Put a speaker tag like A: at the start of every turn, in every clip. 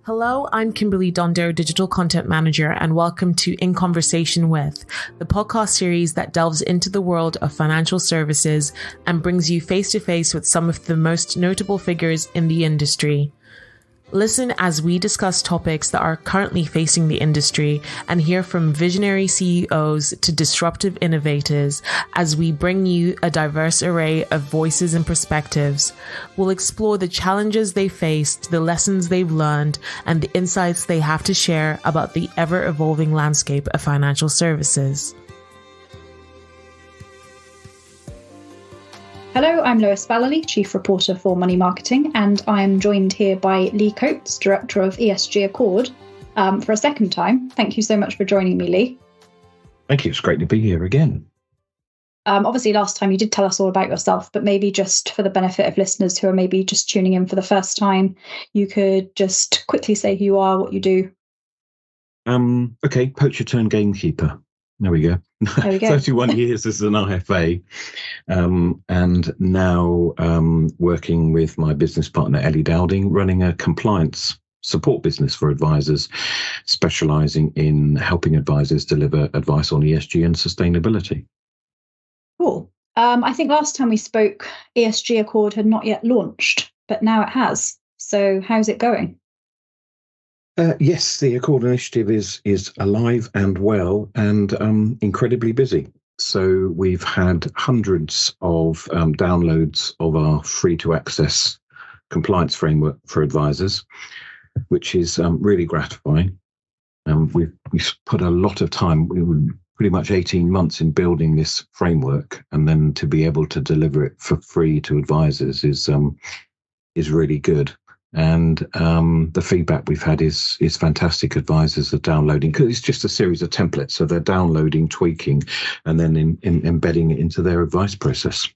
A: Hello, I'm Kimberly Dondo, Digital Content Manager, and welcome to In Conversation With, the podcast series that delves into the world of financial services and brings you face to face with some of the most notable figures in the industry. Listen as we discuss topics that are currently facing the industry and hear from visionary CEOs to disruptive innovators as we bring you a diverse array of voices and perspectives. We'll explore the challenges they faced, the lessons they've learned, and the insights they have to share about the ever-evolving landscape of financial services.
B: Hello, I'm Lois Vallely, Chief Reporter for Money Marketing, and I am joined here by Lee Coates, Director of ESG Accord, for a second time. Thank you so much for joining me, Lee.
C: Thank you. It's great to be here again.
B: Obviously, last time you did tell us all about yourself, but maybe just for the benefit of listeners who are maybe just tuning in for the first time, you could just quickly say who you are, what you do.
C: Okay, poacher turned gamekeeper. There we go. 31 years as an IFA, and now working with my business partner, Ellie Dowding, running a compliance support business for advisors, specialising in helping advisors deliver advice on ESG and sustainability.
B: Cool. I think last time we spoke, ESG Accord had not yet launched, but now it has. So how's it going?
C: Yes, the Accord initiative is alive and well and incredibly busy. So we've had hundreds of downloads of our free-to-access compliance framework for advisors, which is really gratifying. We've put a lot of time, pretty much 18 months in building this framework, and then to be able to deliver it for free to advisors is really good. And the feedback we've had is fantastic. Advisors are downloading, because it's just a series of templates. So they're downloading, tweaking, and then embedding it into their advice process.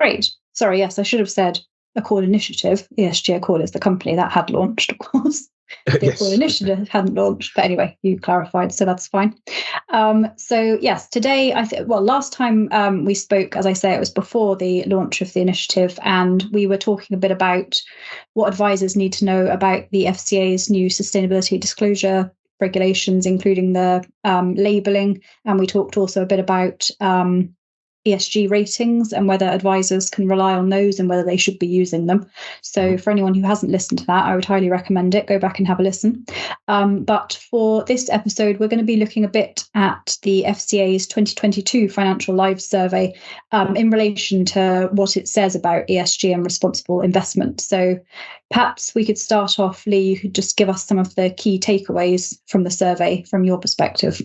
C: Great.
B: Sorry, yes, I should have said Accord Initiative. ESG Accord is the company that had launched, of course. The
C: Yes.
B: Accord Initiative hadn't launched, but anyway, you clarified, so that's fine. So yes, today, last time we spoke, as I say, it was before the launch of the initiative, and we were talking a bit about what advisors need to know about the FCA's new sustainability disclosure regulations, including the labelling, and we talked also a bit about ESG ratings and whether advisors can rely on those and whether they should be using them. So for anyone who hasn't listened to that, I would highly recommend it. Go back and have a listen. But for this episode, we're going to be looking a bit at the FCA's 2022 Financial Lives Survey in relation to what it says about ESG and responsible investment. So perhaps we could start off, Lee, you could just give us some of the key takeaways from the survey from your perspective.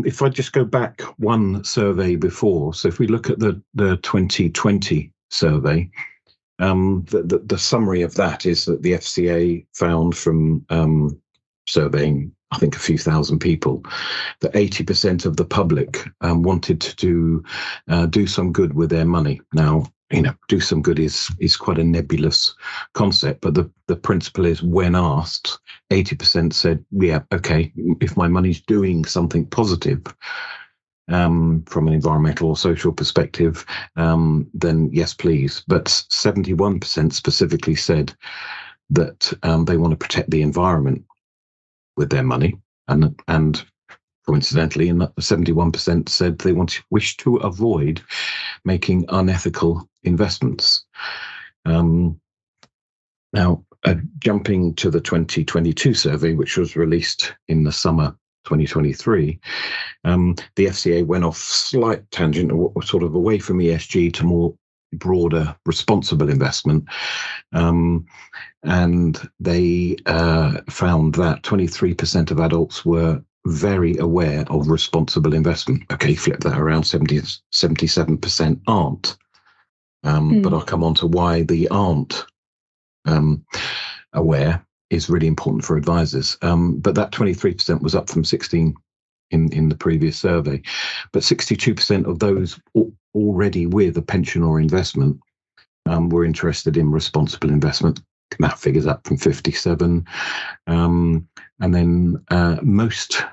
C: If I just go back one survey before, so if we look at the 2020 survey, the summary of that is that the FCA found from surveying, I think, a few thousand people, that 80% of the public wanted to do some good with their money. Now, do some good is quite a nebulous concept, but the principle is, when asked, 80% said, yeah, okay, if my money's doing something positive from an environmental or social perspective, then yes, please. But 71% specifically said that they want to protect the environment with their money, and coincidentally, 71% said they wish to avoid making unethical investments. Now, jumping to the 2022 survey, which was released in the summer 2023, the FCA went off slight tangent, sort of away from ESG to more broader responsible investment. And they found that 23% of adults were very aware of responsible investment. Okay, flip that around, 77% aren't. But I'll come on to why the aren't aware is really important for advisors. But that 23% was up from 16 in the previous survey. But 62% of those already with a pension or investment were interested in responsible investment. That figures up from 57. And then most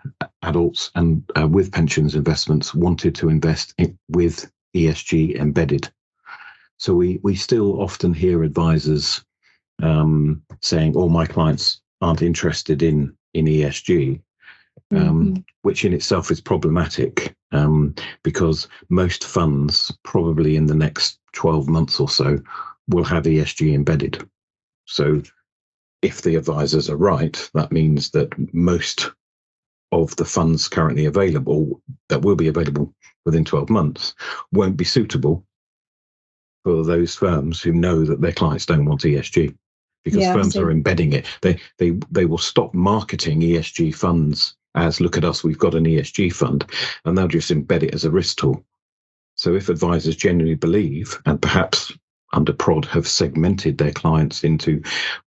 C: adults and with pensions investments wanted to invest with ESG embedded. So we still often hear advisors saying, "Oh, my clients aren't interested in ESG," which in itself is problematic, because most funds probably in the next 12 months or so will have ESG embedded. So if the advisors are right, that means that most of the funds currently available that will be available within 12 months won't be suitable for those firms who know that their clients don't want ESG, because firms are embedding it. They will stop marketing ESG funds as, look at us, we've got an ESG fund, and they'll just embed it as a risk tool. So if advisors genuinely believe, and perhaps under prod have segmented their clients into,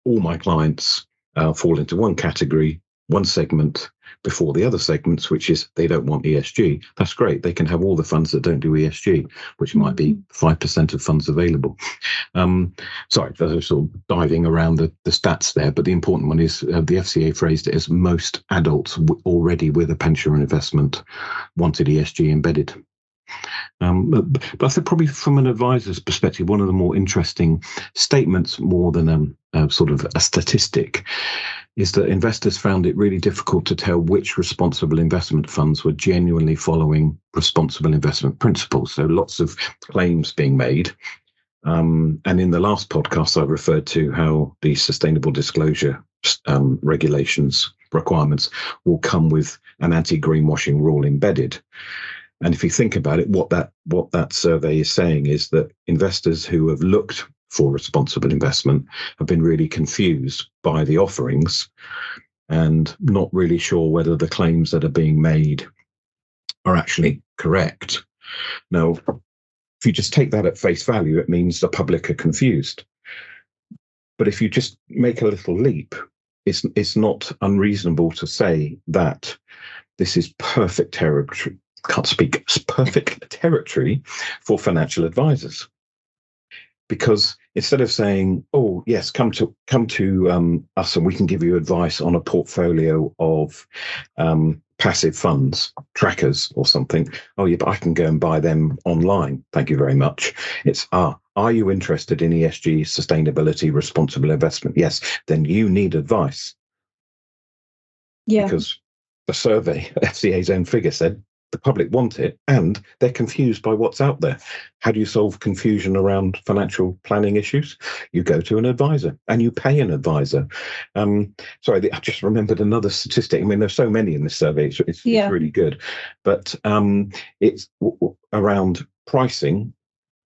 C: all my clients fall into one category, one segment before the other segments, which is they don't want ESG, that's great. They can have all the funds that don't do ESG, which might be 5% of funds available. Sorry, those are sort of diving around the stats there, but the important one is the FCA phrased it as most adults already with a pension or investment wanted ESG embedded. But I think probably from an advisor's perspective, one of the more interesting statements, more than sort of a statistic, is that investors found it really difficult to tell which responsible investment funds were genuinely following responsible investment principles. So lots of claims being made. And in the last podcast, I referred to how the sustainable disclosure regulations requirements will come with an anti-greenwashing rule embedded. And if you think about it, what that survey is saying is that investors who have looked for responsible investment have been really confused by the offerings and not really sure whether the claims that are being made are actually correct. Now, if you just take that at face value, it means the public are confused. But if you just make a little leap, it's not unreasonable to say that this is perfect territory for financial advisors. Because instead of saying, "Oh yes, come to us and we can give you advice on a portfolio of passive funds, trackers or something," "Oh yeah, but I can go and buy them online, thank you very much." It's, are you interested in ESG, sustainability, responsible investment? Yes, then you need advice. Yeah. Because the survey, FCA's own figure said, the public want it and they're confused by what's out there. How do you solve confusion around financial planning issues? You go to an advisor and you pay an advisor. Sorry, I just remembered another statistic. I mean, there's so many in this survey. It's really good. But it's around pricing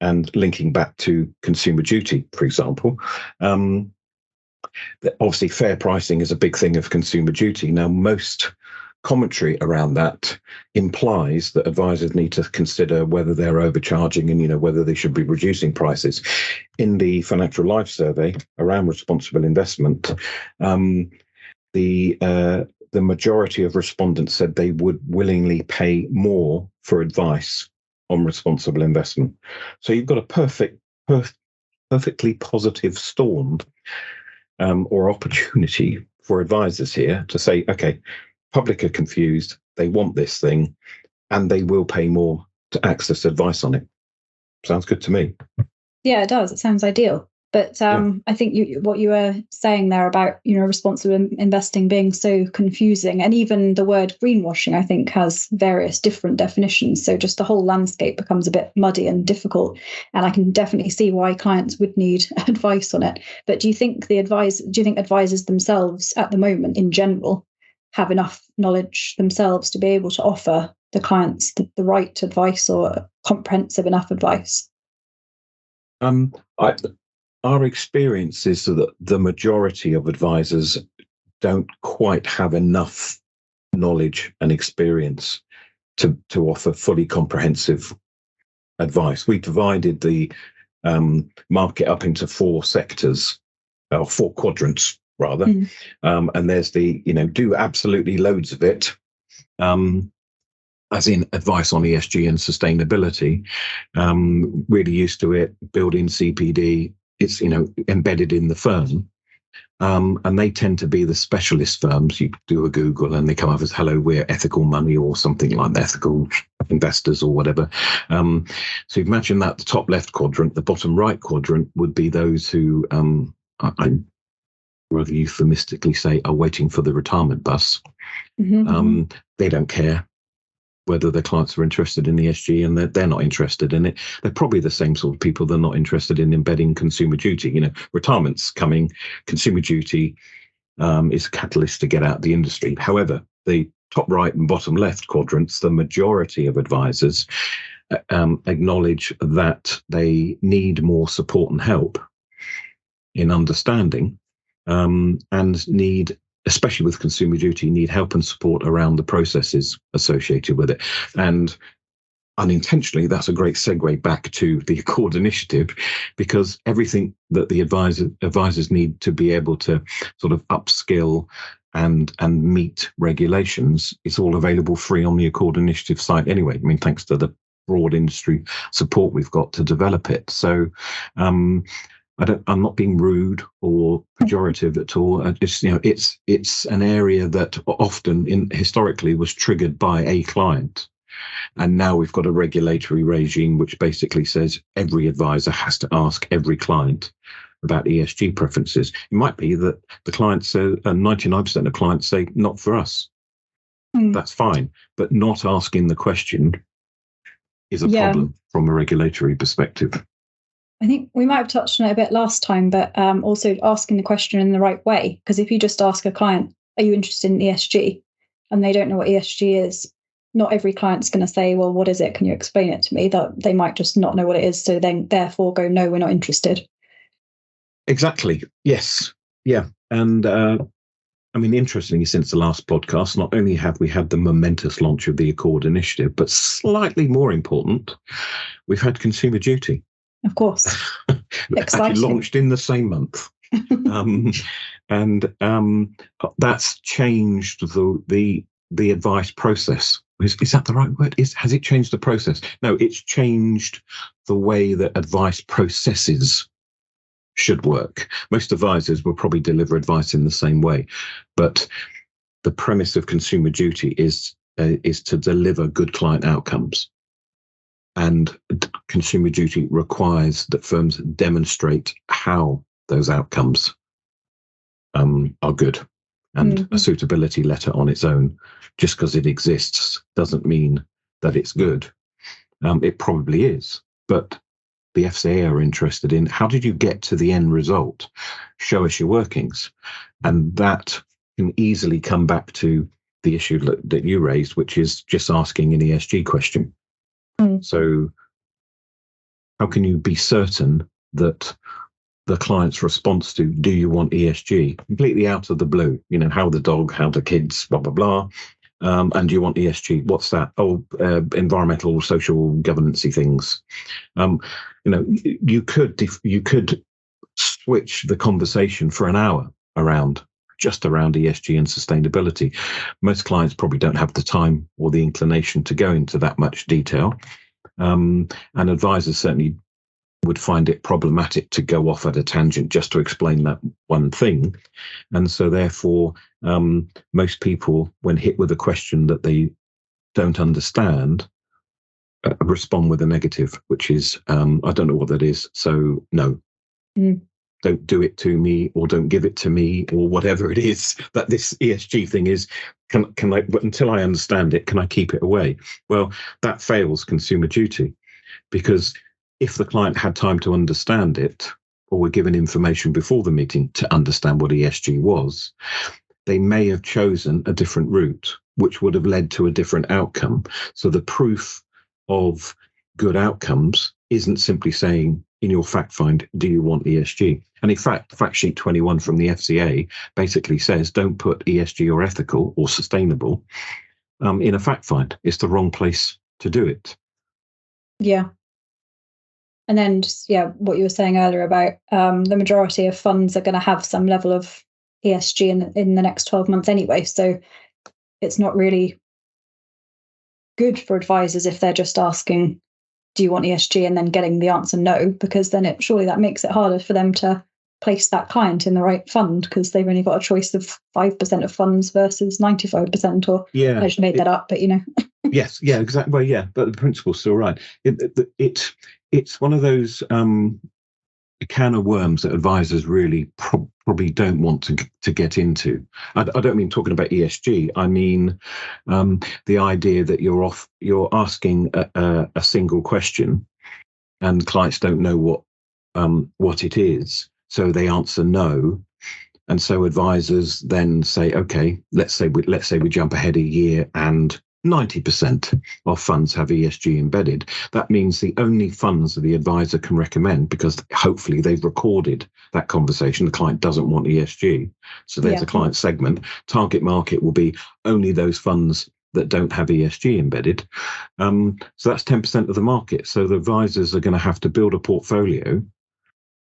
C: and linking back to consumer duty, for example. Obviously, fair pricing is a big thing of consumer duty. Now, most commentary around that implies that advisors need to consider whether they're overcharging and whether they should be reducing prices. In the Financial Life survey around responsible investment, the majority of respondents said they would willingly pay more for advice on responsible investment. So you've got a perfectly positive storm or opportunity for advisors here to say, okay, public are confused, they want this thing, and they will pay more to access advice on it. Sounds good to me.
B: Yeah, it does. It sounds ideal. But I think what you were saying there about responsible investing being so confusing, and even the word greenwashing, I think, has various different definitions. So just the whole landscape becomes a bit muddy and difficult. And I can definitely see why clients would need advice on it. But do you think advisors themselves at the moment, in general, have enough knowledge themselves to be able to offer the clients the right advice or comprehensive enough advice?
C: Our experience is that the majority of advisors don't quite have enough knowledge and experience to offer fully comprehensive advice. We divided the market up into four sectors, or four quadrants, rather. And there's the, do absolutely loads of it, as in advice on ESG and sustainability, really used to it, building CPD, it's, embedded in the firm. And they tend to be the specialist firms. You do a Google and they come up as, hello, we're ethical money or something like that, ethical investors or whatever. So imagine that the top left quadrant, the bottom right quadrant would be those who, rather euphemistically say, are waiting for the retirement bus. They don't care whether their clients are interested in ESG, and they're not interested in it. They're probably the same sort of people that are not interested in embedding consumer duty. Retirement's coming, consumer duty is a catalyst to get out of the industry. However, the top right and bottom left quadrants, the majority of advisors acknowledge that they need more support and help in understanding, and need, especially with consumer duty, need help and support around the processes associated with it. And unintentionally, that's a great segue back to the Accord initiative, because everything that the advisors need to be able to sort of upskill and meet regulations, it's all available free on the Accord initiative site anyway. I mean, thanks to the broad industry support we've got to develop it. So I'm not being rude or pejorative at all. It's an area that often historically was triggered by a client. And now we've got a regulatory regime which basically says every advisor has to ask every client about ESG preferences. It might be that the clients say, 99% of clients say, not for us. That's fine. But not asking the question is a problem from a regulatory perspective.
B: I think we might have touched on it a bit last time, but also asking the question in the right way. Because if you just ask a client, are you interested in ESG? And they don't know what ESG is, not every client's going to say, well, what is it? Can you explain it to me? That they might just not know what it is. So then therefore go, no, we're not interested.
C: Exactly. Yes. Yeah. And interestingly, since the last podcast, not only have we had the momentous launch of the Accord initiative, but slightly more important, we've had consumer duty.
B: Of course.
C: Actually launched in the same month. That's changed the advice process. Is that the right word? Has it changed the process? No, it's changed the way that advice processes should work. Most advisors will probably deliver advice in the same way, but the premise of consumer duty is to deliver good client outcomes. And consumer duty requires that firms demonstrate how those outcomes are good. And a suitability letter on its own, just because it exists, doesn't mean that it's good. It probably is. But the FCA are interested in, how did you get to the end result? Show us your workings. And that can easily come back to the issue that you raised, which is just asking an ESG question. So how can you be certain that the client's response to, do you want ESG, completely out of the blue, how the dog, how the kids, blah, blah, blah. And do you want ESG? What's that? Environmental, social, governance-y things. You could switch the conversation for an hour around ESG and sustainability. Most clients probably don't have the time or the inclination to go into that much detail. And advisors certainly would find it problematic to go off at a tangent just to explain that one thing. And so therefore, most people, when hit with a question that they don't understand, respond with a negative, which is, I don't know what that is, so no. Don't do it to me, or don't give it to me, or whatever it is that this ESG thing is. Can I, until I understand it, can I keep it away? Well, that fails consumer duty, because if the client had time to understand it, or were given information before the meeting to understand what ESG was, they may have chosen a different route, which would have led to a different outcome. So the proof of good outcomes isn't simply saying in your fact find, do you want ESG? And in fact, fact sheet 21 from the FCA basically says, don't put ESG or ethical or sustainable in a fact find. It's the wrong place to do it.
B: Yeah. And then just, what you were saying earlier about the majority of funds are going to have some level of ESG in the next 12 months anyway. So it's not really good for advisors if they're just asking, do you want ESG, and then getting the answer no, because then surely that makes it harder for them to place that client in the right fund, because they've only got a choice of 5% of funds versus 95%, or I just made that up, but
C: Yes, yeah, exactly. Well, yeah, but the principle's still right. It's one of those can of worms that advisors really probably don't want to get into. I don't mean talking about ESG. I mean the idea that you're asking a single question, and clients don't know what it is, so they answer no, and so advisors then say, okay, let's say we jump ahead a year and 90% of funds have ESG embedded. That means the only funds that the advisor can recommend, because hopefully they've recorded that conversation, the client doesn't want ESG. So there's a client segment. Target market will be only those funds that don't have ESG embedded. So that's 10% of the market. So the advisors are going to have to build a portfolio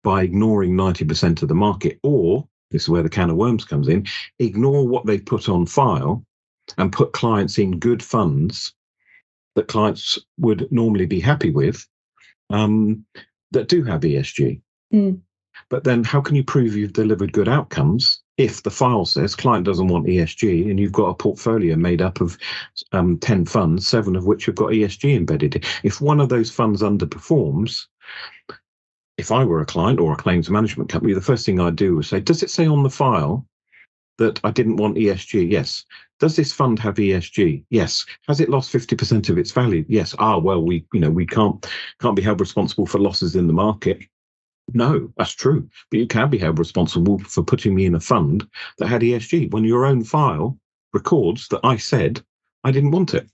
C: by ignoring 90% of the market, or, this is where the can of worms comes in, ignore what they put on file and put clients in good funds that clients would normally be happy with, that do have ESG. But then how can you prove you've delivered good outcomes if the file says client doesn't want ESG and you've got a portfolio made up of 10 funds, 7 of which have got ESG embedded? If one of those funds underperforms, if I were a client or a claims management company, the first thing I'd do was say, does it say on the file that I didn't want ESG? Yes. Does this fund have ESG? Yes. Has it lost 50% of its value? Yes. Well, we can't be held responsible for losses in the market. No, that's true. But you can be held responsible for putting me in a fund that had ESG when your own file records that I said I didn't want it.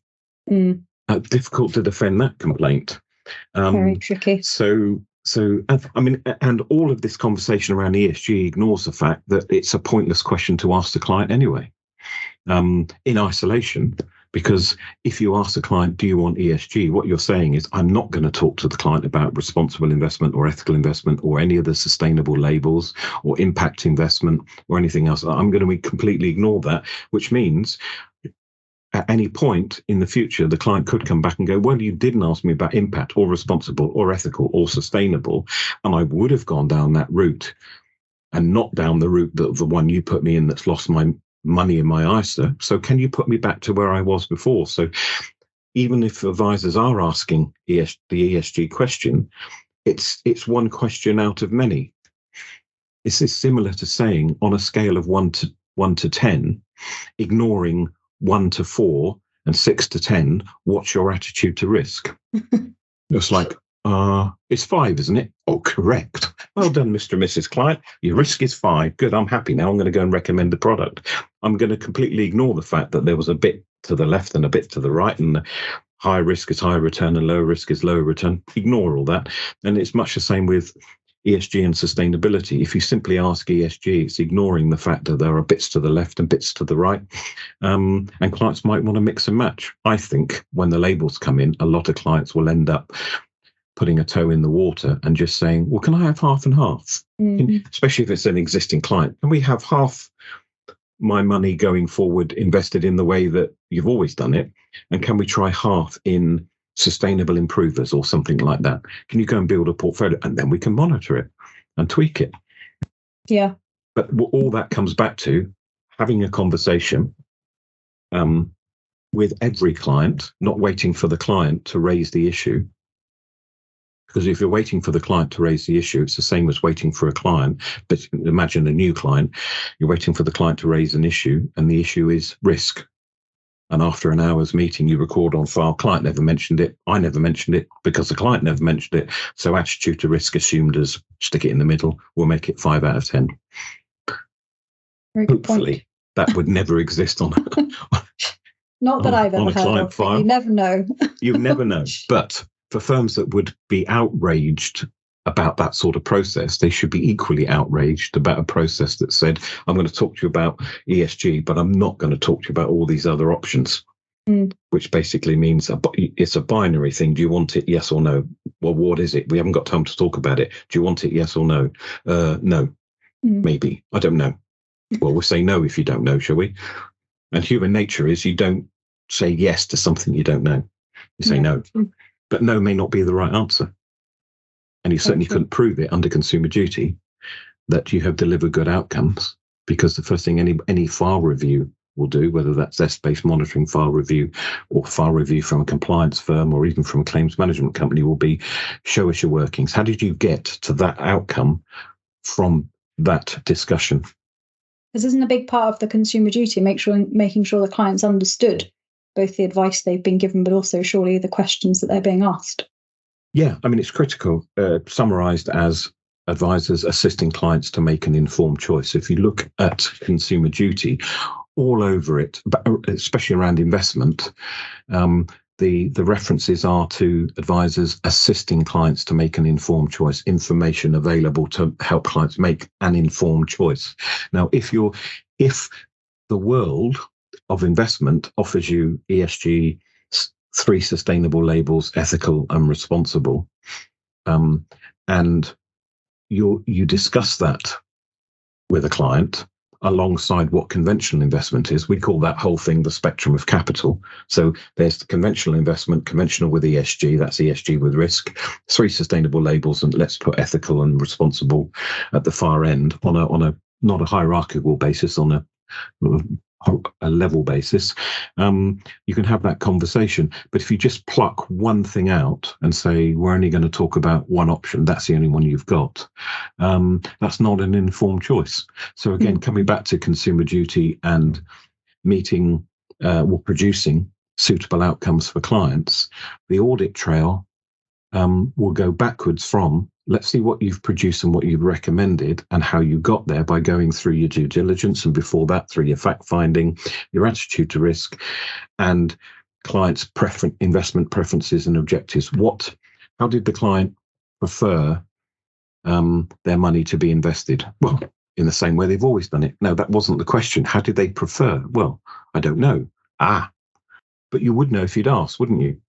C: Difficult to defend that complaint.
B: Very tricky.
C: So, I mean, and all of this conversation around ESG ignores the fact that it's a pointless question to ask the client anyway, in isolation, because if you ask the client, do you want ESG? What you're saying is, I'm not going to talk to the client about responsible investment or ethical investment or any of the sustainable labels or impact investment or anything else. I'm going to completely ignore that, which means at any point in the future, the client could come back and go, well, you didn't ask me about impact or responsible or ethical or sustainable. And I would have gone down that route and not down the route that the one you put me in that's lost my money in my ISA. So can you put me back to where I was before? So even if advisors are asking the ESG question, it's one question out of many. This is similar to saying on a scale of 1 to 10, ignoring 1 to 4 and 6 to 10, what's your attitude to risk? It's like, it's 5, isn't it? Oh, correct. Well done, Mr. and Mrs. Client. Your risk is 5. Good, I'm happy now. I'm going to go and recommend the product. I'm going to completely ignore the fact that there was a bit to the left and a bit to the right, and the higher risk is higher return and lower risk is lower return. Ignore all that. And it's much the same with ESG and sustainability. If you simply ask ESG, it's ignoring the fact that there are bits to the left and bits to the right. And clients might want to mix and match. I think when the labels come in, a lot of clients will end up putting a toe in the water and just saying, well, can I have half and half? Especially if it's an existing client. Can we have half my money going forward invested in the way that you've always done it? And can we try half in sustainable improvers or something like that? Can you go and build a portfolio and then we can monitor it and tweak it?
B: Yeah.
C: But all that comes back to having a conversation with every client, not waiting for the client to raise the issue. Because if you're waiting for the client to raise the issue, it's the same as waiting for a client. But imagine a new client, you're waiting for the client to raise an issue, and the issue is risk. And after an hour's meeting, you record on file, client never mentioned it, I never mentioned it, because the client never mentioned it. So attitude to risk assumed as stick it in the middle, we'll make it 5 out of 10.
B: Very good
C: Hopefully,
B: point.
C: that would never exist on
B: Not that I've ever heard of, but you never know.
C: You never know. But for firms that would be outraged about that sort of process, they should be equally outraged about a process that said, I'm going to talk to you about ESG, but I'm not going to talk to you about all these other options, which basically means it's a binary thing. Do you want it? Yes or no? Well, what is it? We haven't got time to talk about it. Do you want it? Yes or no? No, maybe. I don't know. Well, we'll say no if you don't know, shall we? And human nature is you don't say yes to something you don't know. You say no. But no may not be the right answer. And you certainly couldn't prove it under consumer duty that you have delivered good outcomes, because the first thing any file review will do, whether that's desk-based monitoring, file review, or file review from a compliance firm, or even from a claims management company, will be show us your workings. How did you get to that outcome from that discussion?
B: This isn't a big part of the consumer duty, making sure the clients understood both the advice they've been given, but also surely the questions that they're being asked.
C: Yeah, I mean, it's critical, summarized as advisors assisting clients to make an informed choice. If you look at consumer duty, all over it, but especially around investment, the references are to advisors assisting clients to make an informed choice, information available to help clients make an informed choice. Now, if the world of investment offers you ESG, 3 sustainable labels, ethical and responsible, and you discuss that with a client alongside what conventional investment is. We call that whole thing the spectrum of capital. So there's the conventional investment, conventional with ESG, that's ESG with risk, 3 sustainable labels, and let's put ethical and responsible at the far end on a not a hierarchical basis, on a level basis. You can have that conversation, but if you just pluck one thing out and say we're only going to talk about one option, that's the only one you've got, that's not an informed choice. So again, coming back to consumer duty and meeting or producing suitable outcomes for clients, the audit trail will go backwards from, let's see what you've produced and what you've recommended and how you got there by going through your due diligence, and before that through your fact finding, your attitude to risk, and clients' investment preferences and objectives. How did the client prefer their money to be invested? Well, in the same way they've always done it. No, that wasn't the question. How did they prefer? Well, I don't know. But you would know if you'd asked, wouldn't you?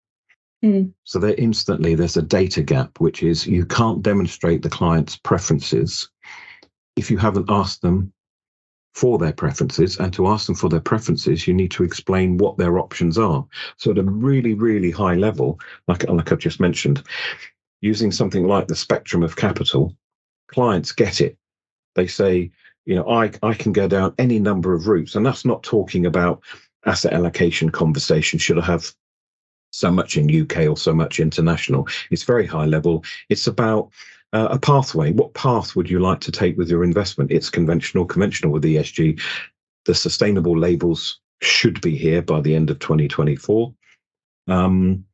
C: So there's a data gap, which is you can't demonstrate the client's preferences if you haven't asked them for their preferences. And to ask them for their preferences, you need to explain what their options are. So at a really, really high level, like I've just mentioned, using something like the spectrum of capital, clients get it. They say, I can go down any number of routes. And that's not talking about asset allocation conversation. Should I have so much in UK or so much international? It's very high level. It's about a pathway. What path would you like to take with your investment? It's conventional with ESG. The sustainable labels should be here by the end of 2024. And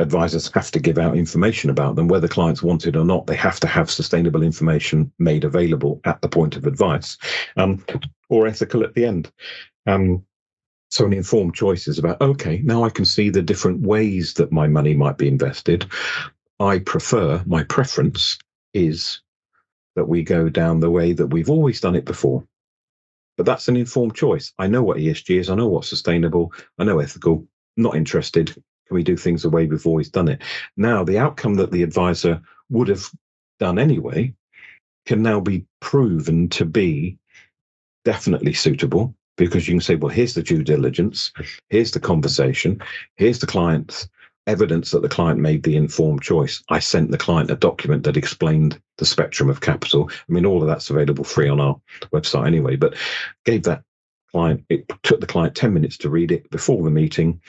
C: advisors have to give out information about them, whether clients want it or not. They have to have sustainable information made available at the point of advice, or ethical at the end. So an informed choice is about, okay, now I can see the different ways that my money might be invested. My preference is that we go down the way that we've always done it before. But that's an informed choice. I know what ESG is. I know what's sustainable. I know ethical. Not interested. Can we do things the way we've always done it? Now, the outcome that the advisor would have done anyway can now be proven to be definitely suitable, because you can say, well, here's the due diligence, here's the conversation, here's the client's evidence that the client made the informed choice. I sent the client a document that explained the spectrum of capital. I mean, all of that's available free on our website anyway, but it took the client 10 minutes to read it before the meeting,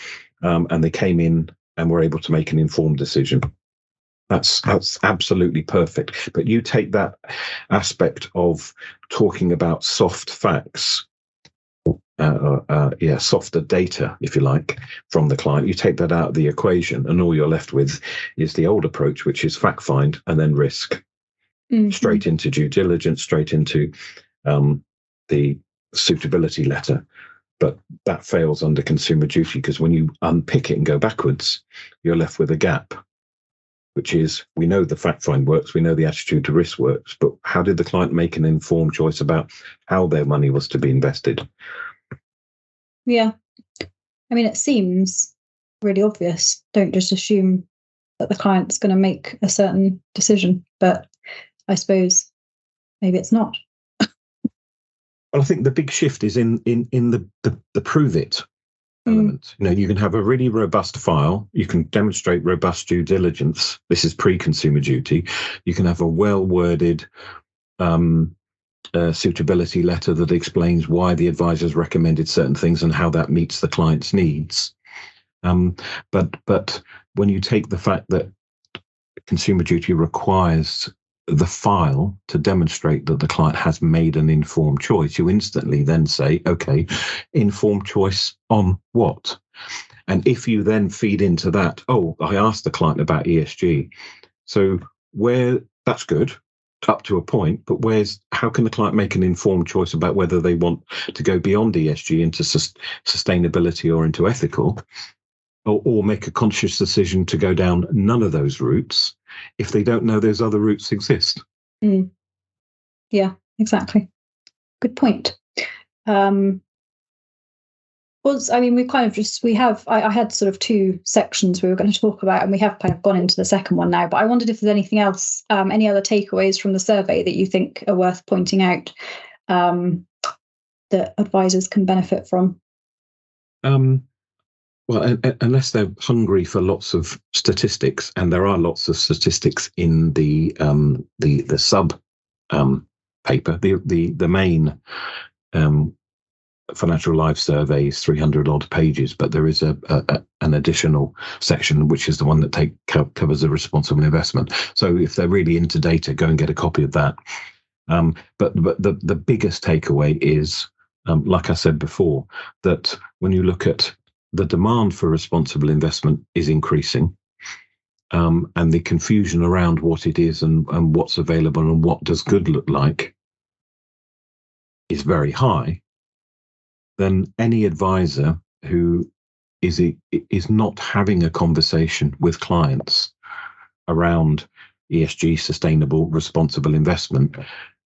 C: and they came in and were able to make an informed decision. That's absolutely perfect. But you take that aspect of talking about soft facts, softer data, if you like, from the client. You take that out of the equation, and all you're left with is the old approach, which is fact find and then risk. Straight into due diligence, straight into the suitability letter. But that fails under consumer duty, because when you unpick it and go backwards, you're left with a gap, which is, we know the fact find works, we know the attitude to risk works, but how did the client make an informed choice about how their money was to be invested?
B: Yeah. I mean, it seems really obvious. Don't just assume that the client's going to make a certain decision, but I suppose maybe it's not.
C: Well, I think the big shift is in the prove it element. You can have a really robust file. You can demonstrate robust due diligence. This is pre-consumer duty. You can have a well-worded suitability letter that explains why the advisor's recommended certain things and how that meets the client's needs. But when you take the fact that Consumer Duty requires the file to demonstrate that the client has made an informed choice, you instantly then say, okay, informed choice on what? And if you then feed into that, oh, I asked the client about ESG. So where that's good up to a point, but how can the client make an informed choice about whether they want to go beyond ESG into sustainability or into ethical, or make a conscious decision to go down none of those routes if they don't know those other routes exist?
B: Yeah, exactly. Good point. I had sort of two sections we were going to talk about, and we have kind of gone into the second one now, but I wondered if there's anything else, any other takeaways from the survey that you think are worth pointing out, that advisors can benefit from?
C: Well, unless they're hungry for lots of statistics, and there are lots of statistics in the sub paper, the main Financial Life survey is 300 odd pages, but there is an additional section which is the one that covers the responsible investment. So if they're really into data, go and get a copy of that. But the biggest takeaway is, like I said before, that when you look at the demand for responsible investment is increasing, and the confusion around what it is and what's available and what does good look like is very high, then any advisor who is not having a conversation with clients around ESG, sustainable, responsible investment,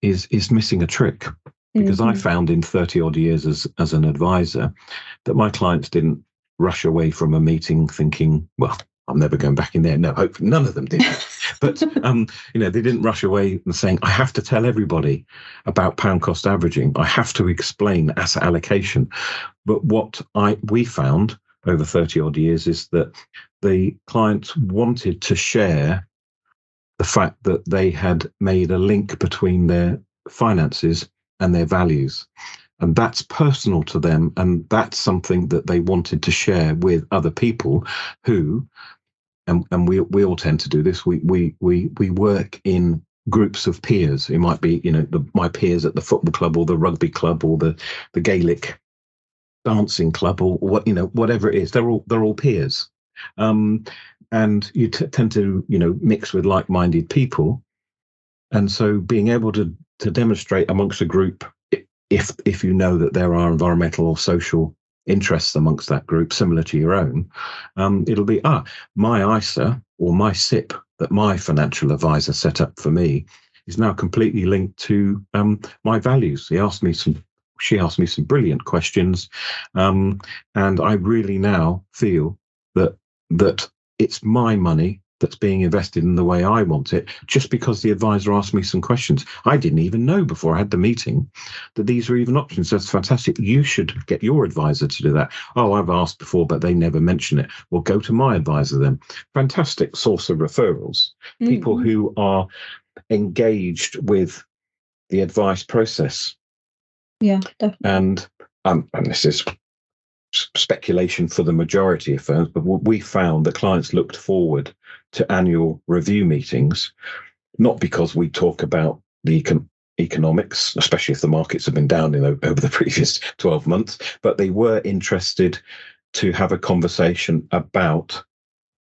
C: is missing a trick. Because I found in 30 odd years as an advisor that my clients didn't rush away from a meeting thinking, well, I'm never going back in there. No, hopefully none of them did. But they didn't rush away and saying, I have to tell everybody about pound cost averaging. I have to explain asset allocation. But what we found over 30 odd years is that the clients wanted to share the fact that they had made a link between their finances and their values. And that's personal to them. And that's something that they wanted to share with other people who, and we all tend to do this, we work in groups of peers. It might be, my peers at the football club or the rugby club or the Gaelic dancing club or what, whatever it is, they're all peers. And you tend to, mix with like-minded people. And so being able to demonstrate amongst a group, if you know that there are environmental or social interests amongst that group similar to your own, it'll be, my ISA or my SIP that my financial advisor set up for me is now completely linked to my values. She asked me some brilliant questions, and I really now feel that it's my money that's being invested in the way I want it, just because the advisor asked me some questions. I didn't even know before I had the meeting that these were even options. That's fantastic. You should get your advisor to do that. Oh, I've asked before, but they never mention it. Well, go to my advisor then. Fantastic source of referrals. Mm-hmm. People who are engaged with the advice process.
B: Yeah, definitely.
C: And this is speculation for the majority of firms, but we found that clients looked forward to annual review meetings, not because we talk about the economics, especially if the markets have been down over the previous 12 months, but they were interested to have a conversation about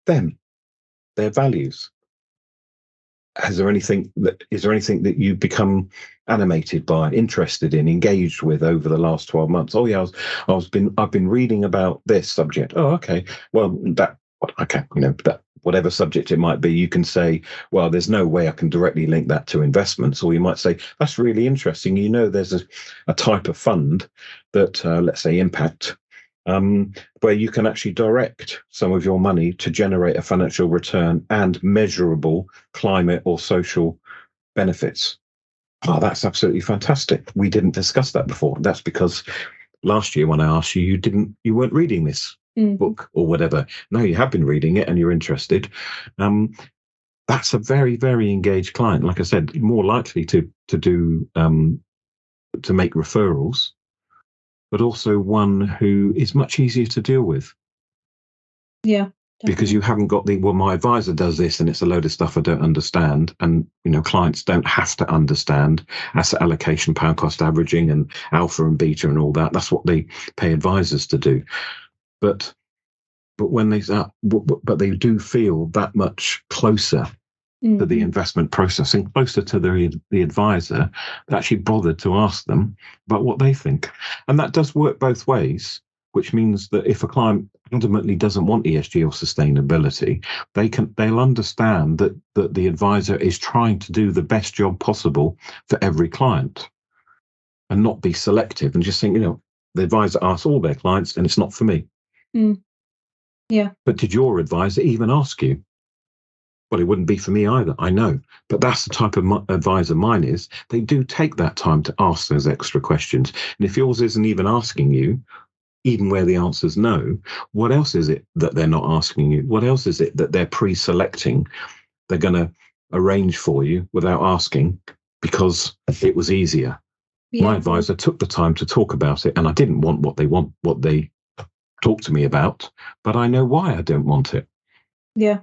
C: them, their values. Is there anything that you've become animated by, interested in, engaged with over the last 12 months? Oh yeah, I've been reading about this subject. Oh, okay. Well, that whatever subject it might be, you can say, well, there's no way I can directly link that to investments. Or you might say, that's really interesting. There's a type of fund that, let's say impact, where you can actually direct some of your money to generate a financial return and measurable climate or social benefits. Oh, that's absolutely fantastic. We didn't discuss that before. That's because last year when I asked you, you weren't reading this book or whatever. No, you have been reading it and you're interested. that's a very, very engaged client. Like I said, more likely to make referrals, but also one who is much easier to deal with.
B: Yeah. Definitely.
C: Because you haven't got my advisor does this and it's a load of stuff I don't understand. And, clients don't have to understand asset allocation, pound cost averaging and alpha and beta and all that. That's what they pay advisors to do. But when but they do feel that much closer to the investment process and closer to the advisor that actually bothered to ask them about what they think. And that does work both ways, which means that if a client ultimately doesn't want ESG or sustainability, they'll understand that the advisor is trying to do the best job possible for every client and not be selective and just think, the advisor asks all their clients and it's not for me.
B: Yeah.
C: But did your advisor even ask you? Well, it wouldn't be for me either, I know. But that's the type of advisor mine is. They do take that time to ask those extra questions. And if yours isn't even asking you, even where the answer's no, what else is it that they're not asking you? What else is it that they're pre-selecting? They're going to arrange for you without asking because it was easier. Yeah. My advisor took the time to talk about it, and I didn't want what they talked to me about, but I know why I don't want it.
B: Yeah.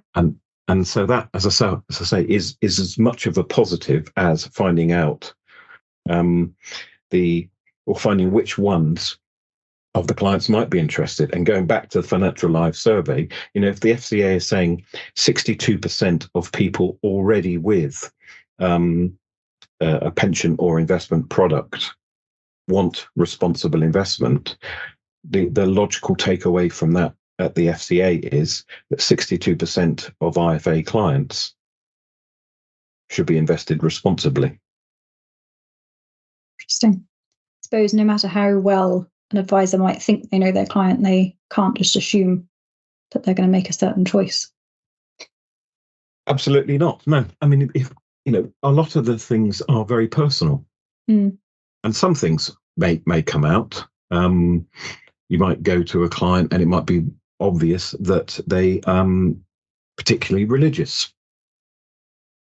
C: And so that, as I say, is as much of a positive as finding out finding which ones of the clients might be interested. And going back to the Financial Lives survey, if the FCA is saying 62% of people already with a pension or investment product want responsible investment, the logical takeaway from that at the FCA is that 62% of IFA clients should be invested responsibly.
B: Interesting. I suppose no matter how well an advisor might think they know their client, they can't just assume that they're going to make a certain choice.
C: Absolutely not. No. I mean, if a lot of the things are very personal, and some things may come out. You might go to a client and it might be obvious that they particularly religious,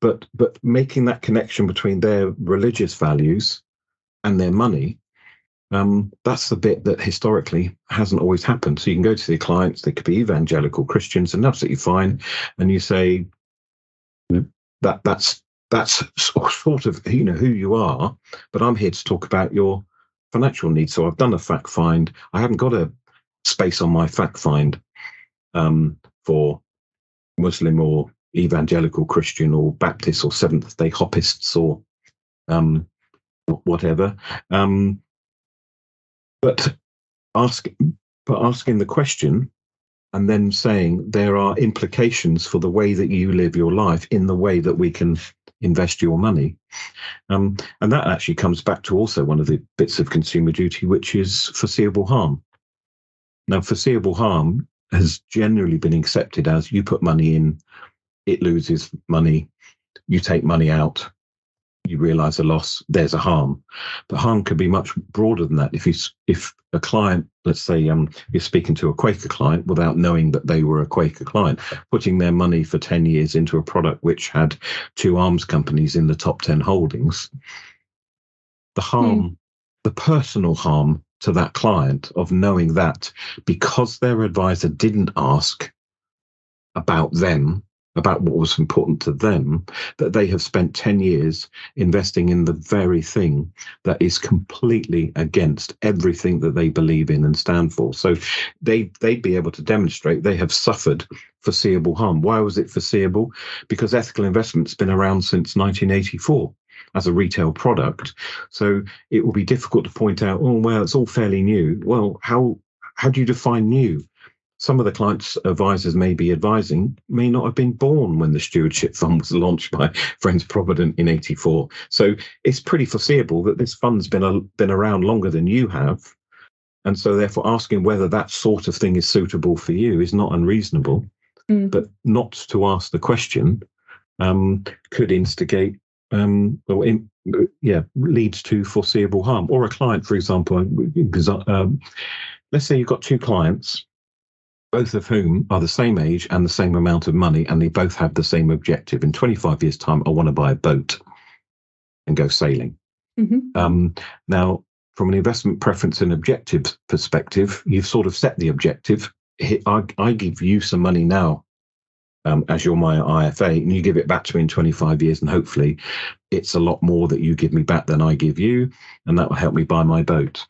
C: but making that connection between their religious values and their money, that's the bit that historically hasn't always happened. So you can go to the clients, they could be evangelical Christians and absolutely fine, and you say that's sort of who you are, but I'm here to talk about your financial needs. So I've done a fact find. I haven't got a space on my fact find for Muslim or evangelical Christian or Baptist or Seventh-day Hoppists or whatever. But asking the question and then saying there are implications for the way that you live your life in the way that we can invest your money. And that actually comes back to also one of the bits of consumer duty, which is foreseeable harm. Now, foreseeable harm has generally been accepted as you put money in, it loses money, you take money out, you realise a loss, there's a harm. But harm could be much broader than that. If a client, let's say you're speaking to a Quaker client without knowing that they were a Quaker client, putting their money for 10 years into a product which had 2 arms companies in the top 10 holdings, the harm, the personal harm to that client of knowing that because their advisor didn't ask about them, about what was important to them, that they have spent 10 years investing in the very thing that is completely against everything that they believe in and stand for. So they'd be able to demonstrate they have suffered foreseeable harm. Why was it foreseeable? Because ethical investment's been around since 1984 as a retail product. So it will be difficult to point out, oh, well, it's all fairly new. Well, how do you define new? Some of the clients' advisors may not have been born when the stewardship fund was launched by Friends Provident in 84. So it's pretty foreseeable that this fund's been around longer than you have. And so therefore asking whether that sort of thing is suitable for you is not unreasonable. But not to ask the question could instigate leads to foreseeable harm. Or a client, for example, let's say you've got 2 clients. both of whom are the same age and the same amount of money, and they both have the same objective. In 25 years' time, I want to buy a boat and go sailing. Now, from an investment preference and objective perspective, you've sort of set the objective. I give you some money now, as you're my IFA, and you give it back to me in 25 years, and hopefully it's a lot more that you give me back than I give you, and that will help me buy my boat.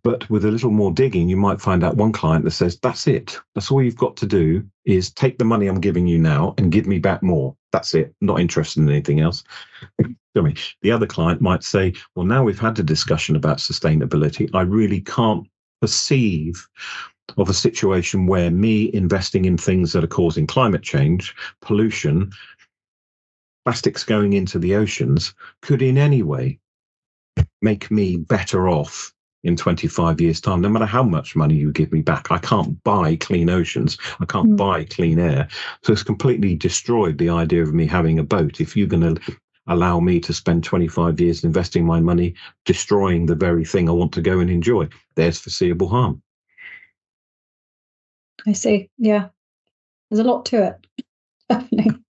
C: But with a little more digging, you might find out one client that says, that's it. That's all you've got to do is take the money I'm giving you now and give me back more. That's it. Not interested in anything else. The other client might say, well, now we've had a discussion about sustainability, I really can't perceive of a situation where me investing in things that are causing climate change, pollution, plastics going into the oceans could in any way make me better off in 25 years' time. No matter how much money you give me back, I can't buy clean oceans. I can't buy clean air. So it's completely destroyed the idea of me having a boat. If you're going to allow me to spend 25 years investing my money, destroying the very thing I want to go and enjoy, there's foreseeable harm.
B: I see. Yeah. There's a lot to it. Definitely.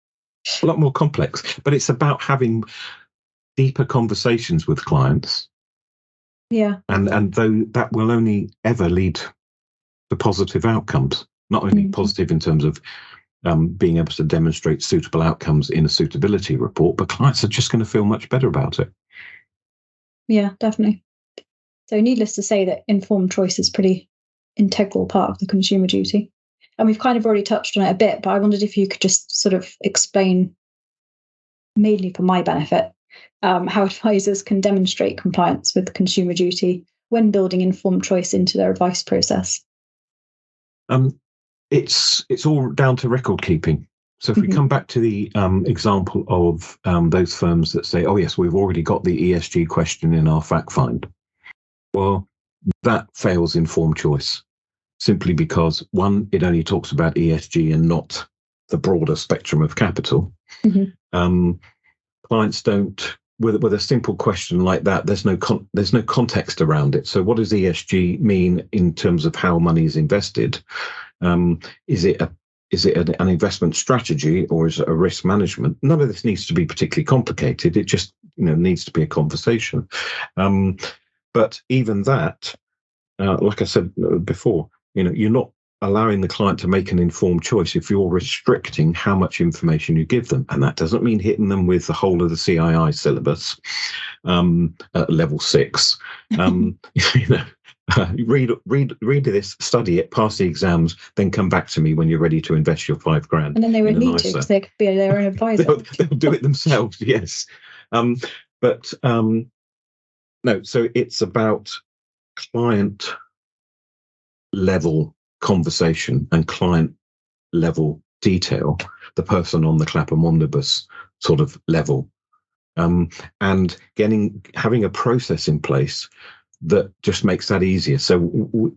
C: A lot more complex, but it's about having deeper conversations with clients.
B: Yeah.
C: And though that will only ever lead to positive outcomes, not only positive in terms of being able to demonstrate suitable outcomes in a suitability report, but clients are just going to feel much better about it.
B: Yeah, definitely. So needless to say that informed choice is pretty integral part of the consumer duty. And we've kind of already touched on it a bit, but I wondered if you could just sort of explain, mainly for my benefit, how advisors can demonstrate compliance with consumer duty when building informed choice into their advice process.
C: It's all down to record keeping. So if we come back to the example of those firms that say, oh yes, we've already got the ESG question in our fact find. Well, that fails informed choice simply because, one, it only talks about ESG and not the broader spectrum of capital. Clients don't, with a simple question like that, there's no context around it. So what does ESG mean in terms of how money is invested? Is it an investment strategy, or is it a risk management? None of this needs to be particularly complicated. It just needs to be a conversation. But even that, like I said before, you're not allowing the client to make an informed choice if you're restricting how much information you give them. And that doesn't mean hitting them with the whole of the CII syllabus at level 6. Read this, study it, pass the exams, then come back to me when you're ready to invest your $5,000.
B: And then they would need to, because they could be their own advisor.
C: they'll do it themselves, yes. No, so it's about client level conversation and client level detail, the person on the Clapham omnibus sort of level, and having a process in place that just makes that easier. So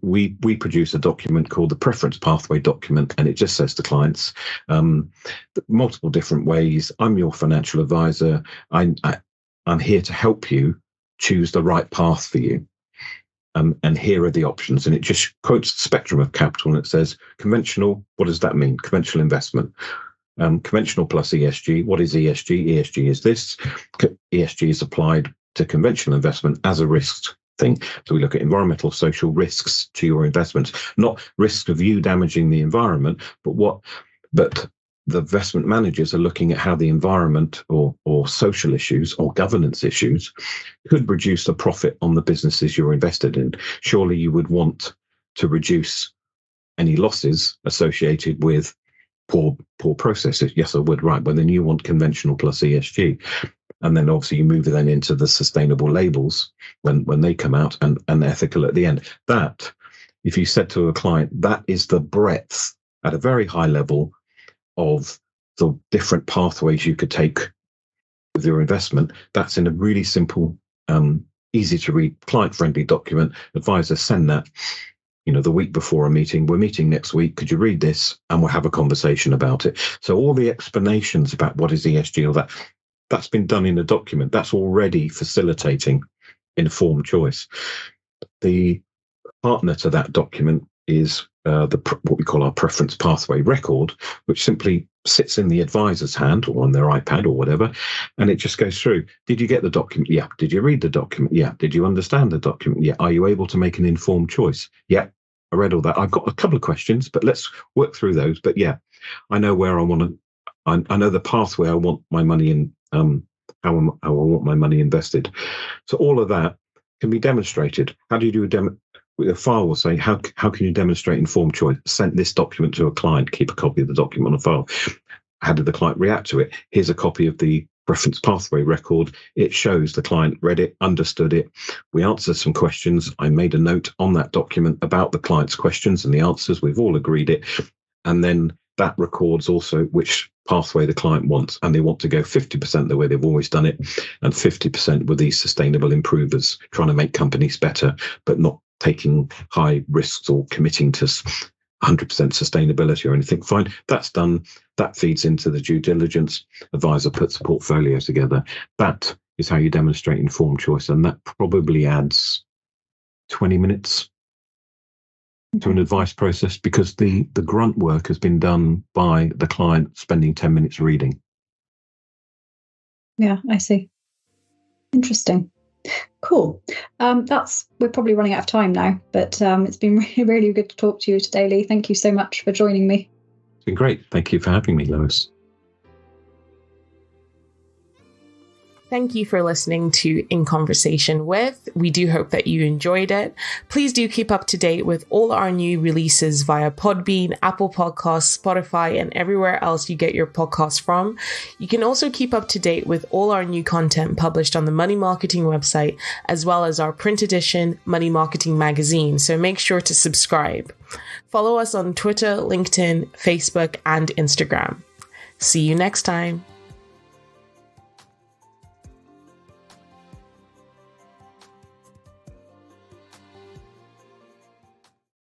C: we produce a document called the preference pathway document, and it just says to clients, multiple different ways. I'm your financial advisor. I'm here to help you choose the right path for you. And here are the options. And it just quotes the spectrum of capital, and it says conventional. What does that mean? Conventional investment. Conventional plus ESG. What is ESG? ESG is this. ESG is applied to conventional investment as a risk thing. So we look at environmental, social risks to your investments, not risks of you damaging the environment, but the investment managers are looking at how the environment or social issues or governance issues could reduce the profit on the businesses you're invested in. Surely you would want to reduce any losses associated with poor processes. Yes, I would. Right. But then you want conventional plus ESG. And then obviously you move then into the sustainable labels when they come out, and ethical at the end. That, if you said to a client, that is the breadth at a very high level of the different pathways you could take with your investment, that's in a really simple, easy to read, client-friendly document. Advisors send that, the week before a meeting. We're meeting next week. Could you read this? And we'll have a conversation about it. So all the explanations about what is ESG or that's been done in a document. That's already facilitating informed choice. The partner to that document is what we call our preference pathway record, which simply sits in the advisor's hand or on their iPad or whatever, and it just goes through. Did you get the document? Yeah. Did you read the document? Yeah. Did you understand the document? Yeah. Are you able to make an informed choice? Yeah. I read all that. I've got a couple of questions, but let's work through those. But yeah, I know where I want to. I know the pathway I want my money in. How I want my money invested. So all of that can be demonstrated. How do you do a demo? A file will say, how can you demonstrate informed choice? Sent this document to a client, keep a copy of the document on a file. How did the client react to it? Here's a copy of the reference pathway record. It shows the client read it, understood it. We answered some questions. I made a note on that document about the client's questions and the answers. We've all agreed it. And then that records also which pathway the client wants. And they want to go 50% the way they've always done it, and 50% with these sustainable improvers, trying to make companies better, but not taking high risks or committing to 100% sustainability or anything. Fine, that's done. That feeds into the due diligence. Advisor puts a portfolio together. That is how you demonstrate informed choice. And that probably adds 20 minutes to an advice process, because the grunt work has been done by the client spending 10 minutes reading.
B: Yeah, I see. Interesting. Cool. We're probably running out of time now, but it's been really, really good to talk to you today, Lee. Thank you so much for joining me.
C: It's been great. Thank you for having me, Lois.
A: Thank you for listening to In Conversation With. We do hope that you enjoyed it. Please do keep up to date with all our new releases via Podbean, Apple Podcasts, Spotify, and everywhere else you get your podcasts from. You can also keep up to date with all our new content published on the Money Marketing website, as well as our print edition Money Marketing magazine. So make sure to subscribe. Follow us on Twitter, LinkedIn, Facebook, and Instagram. See you next time.